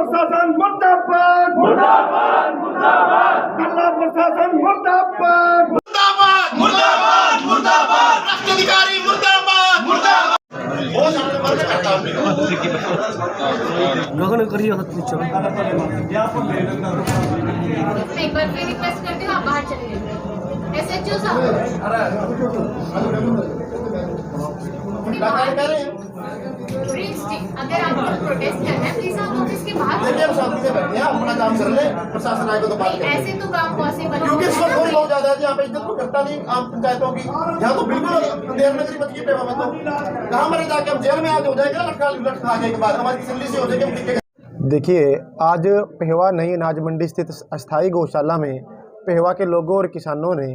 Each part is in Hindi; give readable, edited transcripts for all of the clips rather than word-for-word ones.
प्रशासन मुर्दाबाद मुर्दाबाद मुर्दाबाद, जिला प्रशासन मुर्दाबाद मुर्दाबाद मुर्दाबाद मुर्दाबाद, भ्रष्ट अधिकारी मुर्दाबाद मुर्दाबाद। गगन करिए हाथ नीचे। एक बार फिर रिक्वेस्ट करती हूँ, आप बाहर चले जाइए। SHO साहब, प्लीज अगर आपको प्रोटेस्ट करना है प्लीज आप ऑफिस के बाहर अपना काम कर ले, प्रशासन आएगा तो बात करेंगे। ऐसे तो काम पॉसिबल क्योंकि इस वक्त बहुत ज्यादा है, यहाँ पे इज्जत को करता नहीं आम पंचायतों की। यहाँ तो बिल्कुल देवनगरी बच गई पेवा में, तो कहाँ मरे जाके हम जेल में आज हो जाएगा, लटका आने के बाद हमारी तसल्ली से हो जाएगी हम दिखेगा। देखिए, आज पेहवा नई अनाज मंडी स्थित अस्थाई गौशाला में पेहवा के लोगों और किसानों ने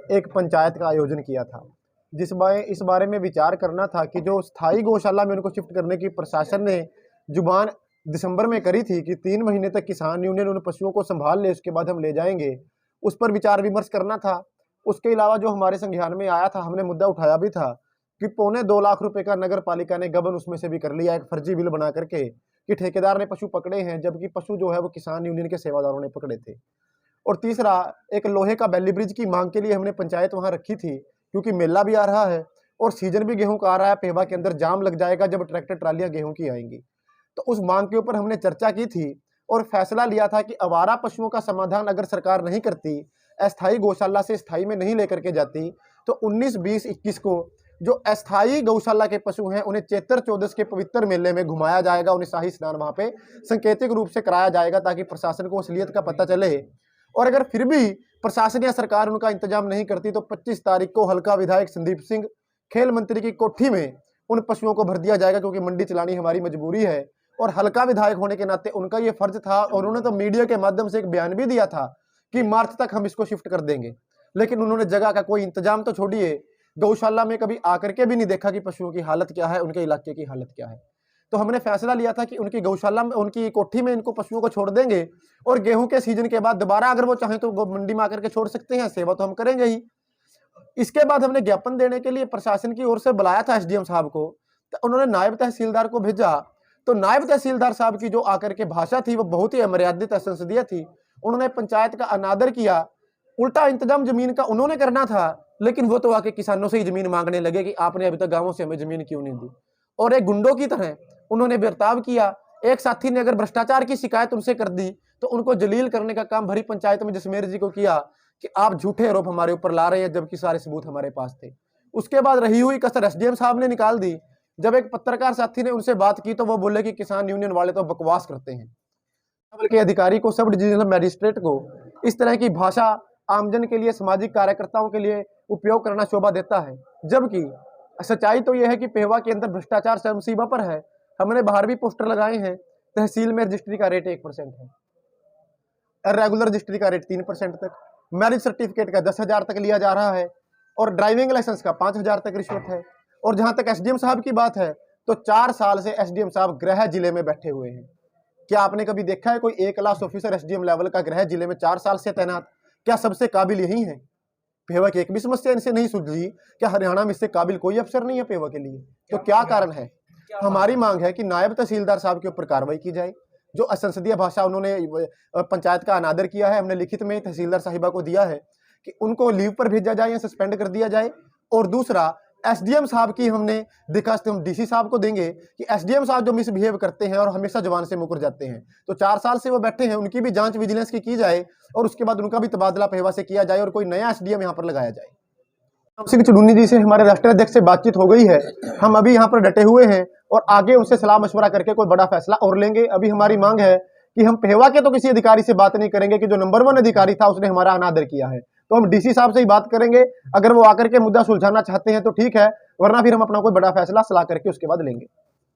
एक पंचायत का आयोजन किया था, इस बारे में विचार करना था कि जो स्थाई गौशाला में उनको शिफ्ट करने की प्रशासन ने जुबान दिसंबर में करी थी कि 3 महीने तक किसान यूनियन उन पशुओं को संभाल ले, उसके बाद हम ले जाएंगे, उस पर विचार विमर्श करना था। उसके अलावा जो हमारे संज्ञान में आया था, हमने मुद्दा उठाया भी था कि 2.25 लाख रुपए का नगर पालिका ने गबन उसमें से भी कर लिया, एक फर्जी बिल बना करके कि ठेकेदार ने पशु पकड़े हैं, जबकि पशु जो है वो किसान यूनियन के सेवादारों ने पकड़े थे। और तीसरा, एक लोहे का बैली ब्रिज की मांग के लिए हमने पंचायत वहां रखी थी, क्योंकि मेला भी आ रहा है और सीजन भी गेहूं का आ रहा है। पेहवा के अंदर जाम लग जाएगा जब ट्रैक्टर ट्रालियां गेहूं की आएंगी। तो उस मांग के ऊपर हमने चर्चा की थी और फैसला लिया था कि आवारा पशुओं का समाधान अगर सरकार नहीं करती, अस्थाई गौशाला से स्थाई में नहीं लेकर के जाती, तो 19, 20, 21 को जो अस्थाई गौशाला के पशु हैं उन्हें चैत्र चौदस के पवित्र मेले में घुमाया जाएगा, उन्हें शाही स्नान वहां पे सांकेतिक रूप से कराया जाएगा ताकि प्रशासन को असलियत का पता चले। और अगर फिर भी प्रशासन या सरकार उनका इंतजाम नहीं करती तो 25 तारीख को हल्का विधायक संदीप सिंह खेल मंत्री की कोठी में उन पशुओं को भर दिया जाएगा, क्योंकि मंडी चलानी हमारी मजबूरी है। और हल्का विधायक होने के नाते उनका ये फर्ज था और उन्होंने तो मीडिया के माध्यम से एक बयान भी दिया था कि मार्च तक हम इसको शिफ्ट कर देंगे, लेकिन उन्होंने जगह का कोई इंतजाम तो छोड़िए, गौशाला में कभी आकर के भी नहीं देखा कि पशुओं की हालत क्या है, उनके इलाके की हालत क्या है। तो हमने फैसला लिया था कि उनकी गौशाला में, उनकी कोठी में इनको पशुओं को छोड़ देंगे और गेहूं के सीजन के बाद दोबारा अगर वो चाहें तो मंडी में आकर के छोड़ सकते हैं, सेवा तो हम करेंगे ही। इसके बाद हमने ज्ञापन देने के लिए प्रशासन की ओर से बुलाया था SDM साहब को, तो उन्होंने नायब तहसीलदार को भेजा। तो नायब तहसीलदार साहब की जो आकर के भाषा थी वो बहुत ही अमर्यादित असंसदीय थी। उन्होंने पंचायत का अनादर किया, उल्टा इंतजाम जमीन का उन्होंने करना था, लेकिन वो तो आके किसानों से ही जमीन मांगने लगे कि आपने अभी तक गांवों से हमें जमीन क्यों नहीं दी। और एक गुंडों की तरह उन्होंने बर्ताव किया। एक साथी ने अगर भ्रष्टाचार की शिकायत उनसे कर दी तो उनको जलील करने का काम भरी पंचायत में जसमेर जी को किया कि आप झूठे आरोप हमारे ऊपर ला रहे हैं, जबकि सारे सबूत हमारे पास थे। उसके बाद रही हुई कसर SDM साहब ने निकाल दी। जब एक पत्रकार साथी ने उनसे बात की तो वो बोले कि किसान यूनियन वाले तो बकवास करते हैं। बल्कि अधिकारी को, सब डिविजनल मैजिस्ट्रेट को इस तरह की भाषा आमजन के लिए, सामाजिक कार्यकर्ताओं के लिए उपयोग करना शोभा देता है, जबकि सच्चाई तो यह है कि पेहवा के अंदर भ्रष्टाचार चरमसीमा पर है। हमने बाहर भी पोस्टर लगाए हैं। तहसील में रजिस्ट्री का रेट 1% है, रेगुलर रजिस्ट्री का रेट 3% तक, मैरिज सर्टिफिकेट का 10,000 तक लिया जा रहा है और ड्राइविंग लाइसेंस का 5,000 तक रिश्वत है। और जहां तक SDM साहब की बात है तो 4 साल से SDM साहब गृह जिले में बैठे हुए हैं। क्या आपने कभी देखा है कोई A class officer SDM level का गृह जिले में 4 साल से तैनात? क्या सबसे काबिल यही है? पेहवा की एक भी समस्या इनसे नहीं सुलझी? क्या हरियाणा में इससे काबिल कोई अफसर नहीं है पेहवा के लिए? तो क्या कारण है? हमारी मांग है कि नायब तहसीलदार साहब के ऊपर कार्रवाई की जाए। जो असंसदीय भाषा उन्होंने पंचायत का अनादर किया है, हमने लिखित में तहसीलदार साहिबा को दिया है कि उनको लीव पर भेजा जाए या सस्पेंड कर दिया जाए। और दूसरा, SDM साहब की हमने दिखाते, हम DC साहब को देंगे कि SDM साहब जो मिसबिहेव करते हैं और हमेशा जवान से मुकर जाते हैं, तो 4 साल से वो बैठे हैं, उनकी भी जांच विजिलेंस की जाए और उसके बाद उनका भी तबादला पेहवा से किया जाए और कोई नया SDM यहाँ पर लगाया जाए। सिंह चुडूनी जी से हमारे राष्ट्रीय अध्यक्ष से बातचीत हो गई है। हम अभी यहाँ पर डटे हुए हैं और आगे उनसे सलाह मशवरा करके कोई बड़ा फैसला और लेंगे। अभी हमारी मांग है कि हम पेहवा के तो किसी अधिकारी से बात नहीं करेंगे कि जो नंबर 1 अधिकारी था उसने हमारा अनादर किया है, तो हम DC साहब से ही बात करेंगे। अगर वो आकर के मुद्दा सुलझाना चाहते हैं तो ठीक है, वरना फिर हम अपना कोई बड़ा फैसला सलाह करके उसके बाद लेंगे।